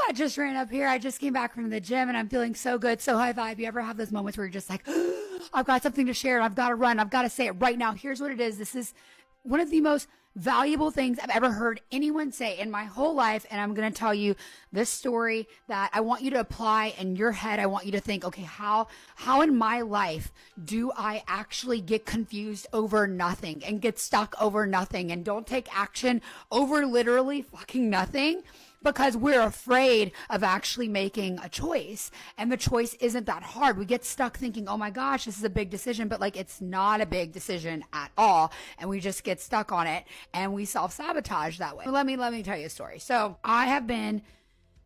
I just ran up here. I just came back from the gym and I'm feeling so good. So high vibe. You ever have those moments where you're just like, I've got something to share. I've got to run. I've got to say it right now. Here's what it is. This is one of the most valuable things I've ever heard anyone say in my whole life. And I'm going to tell you this story that I want you to apply in your head. I want you to think, okay, how in my life do I actually get confused over nothing and get stuck over nothing and don't take action over literally fucking nothing? Because we're afraid of actually making a choice. And the choice isn't that hard. We get stuck thinking, oh my gosh, this is a big decision, but like it's not a big decision at all. And we just get stuck on it and we self-sabotage that way. Let me tell you a story. So I have been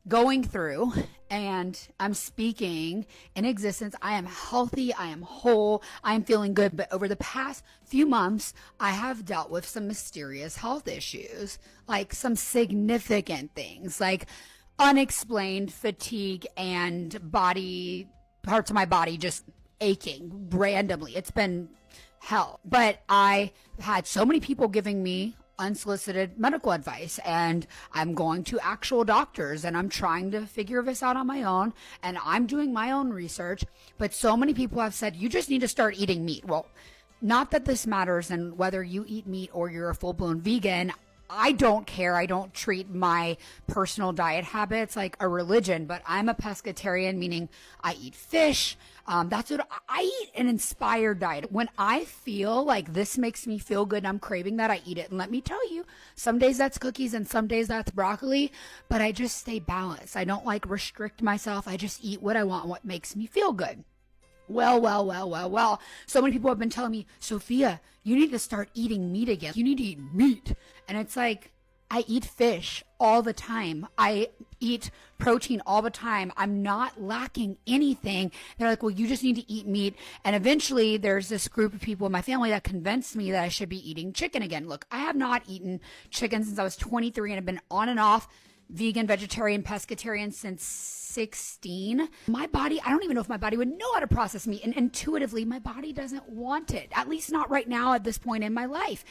going through and I'm speaking in existence. I am healthy. I am whole. I am feeling good. But over the past few months, I have dealt with some mysterious health issues, like some significant things like unexplained fatigue and parts of my body just aching randomly. It's been hell. But I had so many people giving me unsolicited medical advice, and I'm going to actual doctors and I'm trying to figure this out on my own and I'm doing my own research. But so many people have said, you just need to start eating meat. Well, not that this matters and whether you eat meat or you're a full-blown vegan. I don't care. I don't treat my personal diet habits like a religion, but I'm a pescatarian, meaning I eat fish. That's what I eat, an inspired diet. When I feel like this makes me feel good and I'm craving that, I eat it. And let me tell you, some days that's cookies and some days that's broccoli, but I just stay balanced. I don't like restrict myself. I just eat what I want, what makes me feel good. Well. So many people have been telling me, Sophia, you need to start eating meat again. You need to eat meat. And it's like, I eat fish all the time. I eat protein all the time. I'm not lacking anything. They're like, well, you just need to eat meat. And eventually there's this group of people in my family that convinced me that I should be eating chicken again. Look, I have not eaten chicken since I was 23 and have been on and off vegan, vegetarian, pescatarian since 16. My body, I don't even know if my body would know how to process meat. And intuitively, my body doesn't want it, at least not right now at this point in my life.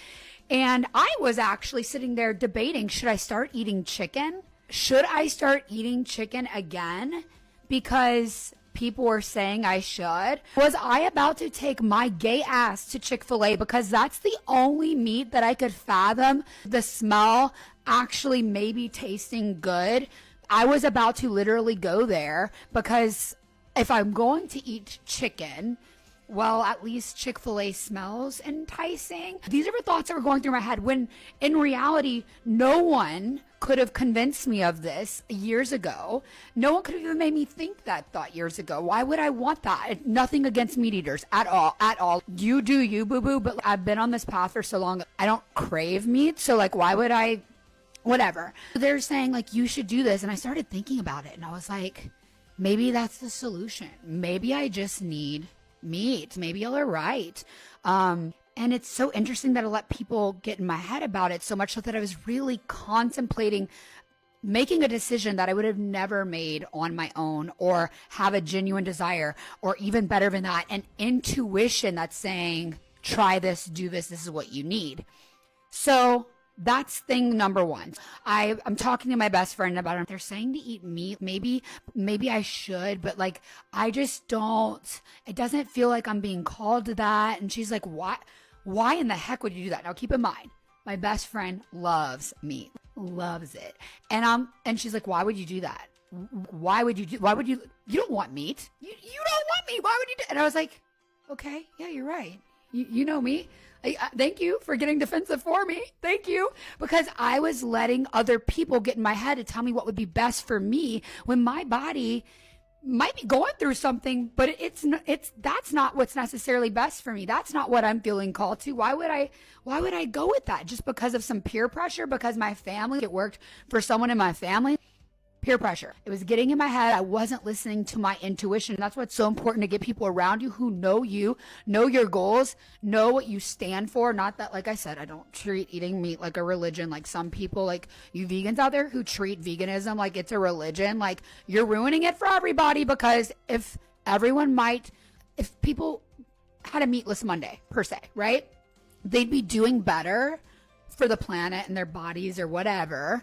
And I was actually sitting there debating, should I start eating chicken? Should I start eating chicken again? Because people were saying I should. Was I about to take my gay ass to Chick-fil-A because that's the only meat that I could fathom the smell actually maybe tasting good? I was about to literally go there because if I'm going to eat chicken, well, at least Chick-fil-A smells enticing. These are the thoughts that were going through my head when in reality, no one could have convinced me of this years ago. No one could have even made me think that thought years ago. Why would I want that? Nothing against meat eaters at all. You do you, boo-boo, but I've been on this path for so long. I don't crave meat. So like, why would I, whatever. They're saying like, you should do this. And I started thinking about it and I was like, maybe that's the solution. Maybe I just need meat. Maybe you're right. And it's so interesting that I let people get in my head about it so much so that I was really contemplating making a decision that I would have never made on my own or have a genuine desire or even better than that, an intuition that's saying, try this, do this, this is what you need. So that's thing number one. I'm talking to my best friend about it. They're saying to eat meat. Maybe I should, but like, I just don't, it doesn't feel like I'm being called to that. And she's like, why in the heck would you do that? Now keep in mind, my best friend loves meat, loves it. And she's like, why would you do that? You don't want meat. You don't want meat. Why would you do? And I was like, okay, yeah, you're right. You know me. Thank you for getting defensive for me. Thank you. Because I was letting other people get in my head to tell me what would be best for me when my body might be going through something, but that's not what's necessarily best for me. That's not what I'm feeling called to. Why would I go with that just because of some peer pressure? Because my family, it worked for someone in my family. Peer pressure. It was getting in my head. I wasn't listening to my intuition. That's what's so important, to get people around you who know you, know your goals, know what you stand for. Not that, like I said, I don't treat eating meat like a religion. Like some people, like you vegans out there who treat veganism like it's a religion, like you're ruining it for everybody. Because if people had a meatless Monday per se, right? They'd be doing better for the planet and their bodies or whatever,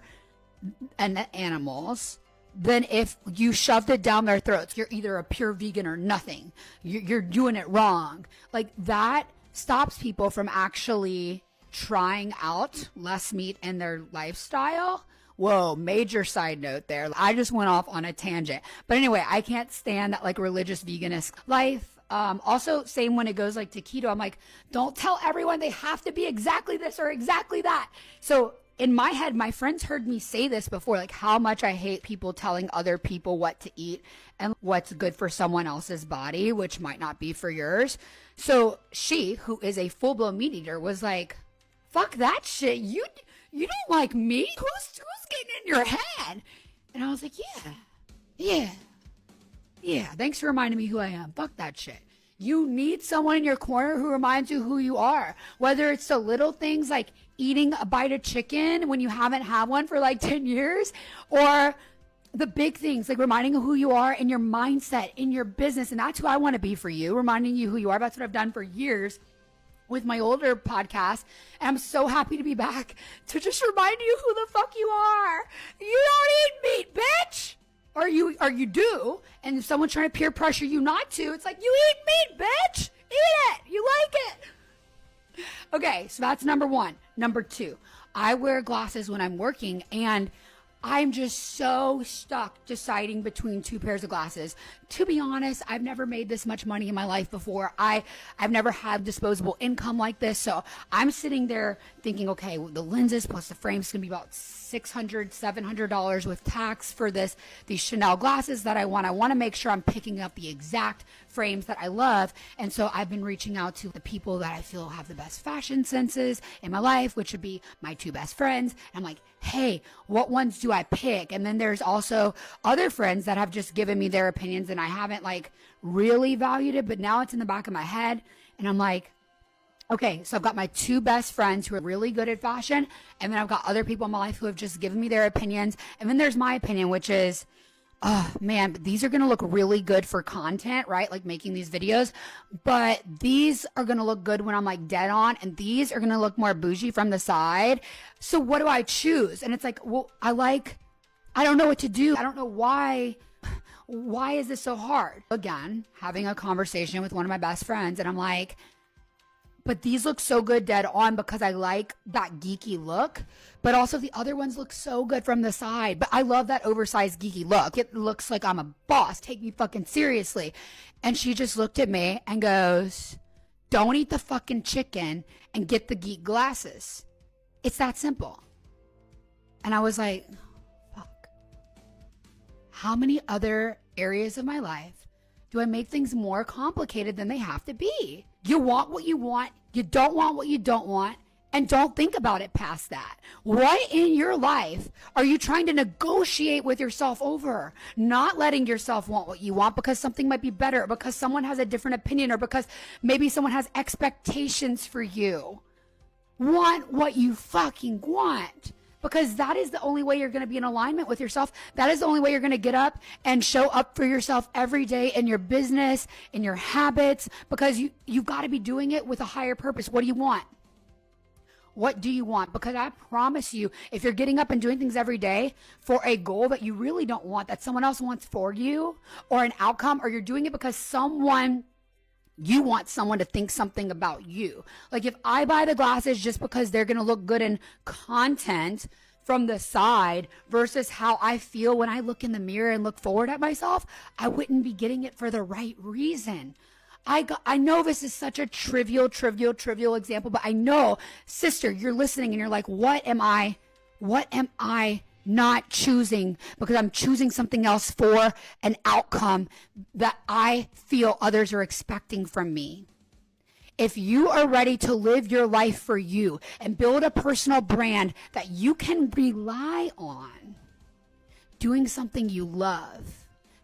and the animals, than if you shoved it down their throats. You're either a pure vegan or nothing. You're doing it wrong. Like, that stops people from actually trying out less meat in their lifestyle. Whoa, major side note there. I just went off on a tangent. But anyway, I can't stand that like religious veganist life. Also, same when it goes like to keto. I'm like, don't tell everyone they have to be exactly this or exactly that. So in my head, my friends heard me say this before, like how much I hate people telling other people what to eat and what's good for someone else's body, which might not be for yours. So she, who is a full-blown meat eater, was like, fuck that shit. You don't like meat? Who's getting in your head? And I was like, yeah. Thanks for reminding me who I am. Fuck that shit. You need someone in your corner who reminds you who you are. Whether it's the little things like eating a bite of chicken when you haven't had one for like 10 years, or the big things like reminding you who you are in your mindset, in your business. And that's who I want to be for you, reminding you who you are. That's what I've done for years with my older podcast. And I'm so happy to be back to just remind you who the fuck you are. You don't eat meat, bitch. Or you do. And if someone's trying to peer pressure you not to, it's like, you eat meat, bitch. Eat it. You like it. Okay, so that's number one. Number two, I wear glasses when I'm working, and I'm just so stuck deciding between two pairs of glasses. To be honest, I've never made this much money in my life before. I've never had disposable income like this. So I'm sitting there thinking, okay, well, the lenses plus the frame's going to be about $600, $700 with tax for these Chanel glasses that I want. I want to make sure I'm picking up the exact frames that I love. And so I've been reaching out to the people that I feel have the best fashion senses in my life, which would be my two best friends. And I'm like, hey, what ones do I pick? And then there's also other friends that have just given me their opinions, and I haven't like really valued it, but now it's in the back of my head. And I'm like, okay, so I've got my two best friends who are really good at fashion, and then I've got other people in my life who have just given me their opinions. And then there's my opinion, which is, oh man, but these are going to look really good for content, right? Like making these videos, but these are going to look good when I'm like dead on, and these are going to look more bougie from the side. So what do I choose? And it's like, well, I don't know what to do. I don't know why is this so hard? Again, having a conversation with one of my best friends, and I'm like, but these look so good dead on because I like that geeky look, but also the other ones look so good from the side. But I love that oversized geeky look. It looks like I'm a boss. Take me fucking seriously. And she just looked at me and goes, don't eat the fucking chicken and get the geek glasses. It's that simple. And I was like, fuck. How many other areas of my life do I make things more complicated than they have to be? You want what you want, you don't want what you don't want, and don't think about it past that. What in your life are you trying to negotiate with yourself over? Not letting yourself want what you want because something might be better, because someone has a different opinion, or because maybe someone has expectations for you. Want what you fucking want. Because that is the only way you're going to be in alignment with yourself. That is the only way you're going to get up and show up for yourself every day in your business, in your habits, because you've got to be doing it with a higher purpose. What do you want? What do you want? Because I promise you, if you're getting up and doing things every day for a goal that you really don't want, that someone else wants for you, or an outcome, or you're doing it because you want someone to think something about you. Like if I buy the glasses just because they're going to look good in content from the side versus how I feel when I look in the mirror and look forward at myself, I wouldn't be getting it for the right reason. I know this is such a trivial example, but I know, sister, you're listening and you're like, what am I not choosing because I'm choosing something else for an outcome that I feel others are expecting from me? If you are ready to live your life for you and build a personal brand that you can rely on, doing something you love,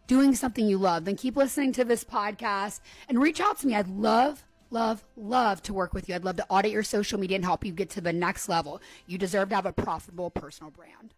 then keep listening to this podcast and reach out to me. I'd love to work with you. I'd love to audit your social media and help you get to the next level. You deserve to have a profitable personal brand.